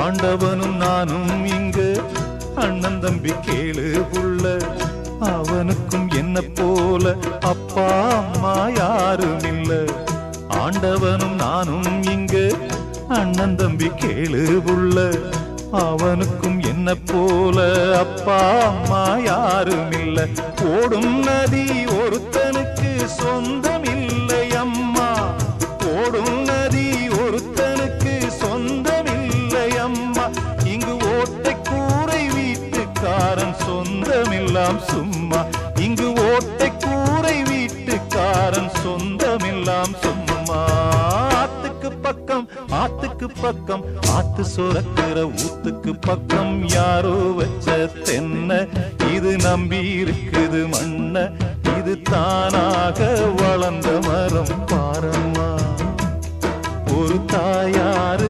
ஆண்டவனும் நானும் இங்கு அண்ணன் தம்பி கேளு புள்ள. அவனுக்கும் என்ன போல அப்பா அம்மா யாரும் இல்ல. ஆண்டவனும் நானும் இங்கு அண்ணன் தம்பி கேளு புள்ள. அவனுக்கும் என்ன போல அப்பா அம்மா யாரும் இல்ல. ஓடும் நதி ஒருத்தனுக்கு சொந்தம் இல்லை அம்மா. ஓடும் நதி ஒருத்தனுக்கு சொந்தம் இல்லை அம்மா. இங்கு ஓட்டை கூரை வீட்டுக்காரன் சொந்தமில்லாம் சும்மா. இங்கு ஓட்டை கூரை வீட்டுக்காரன் சொந்தமில்லாம் சும்மா. ஆத்துக்கு பக்கம் ஆத்துக்கு பக்கம் ஆத்து சுரக்கிற ஊத்துக்கு பக்கம் யாரோ வச்ச தென்ன. இது நம்பி இருக்குது மண்ண. இது தானாக வளர்ந்த மரம் பாரம்மா. ஒரு தாயாரு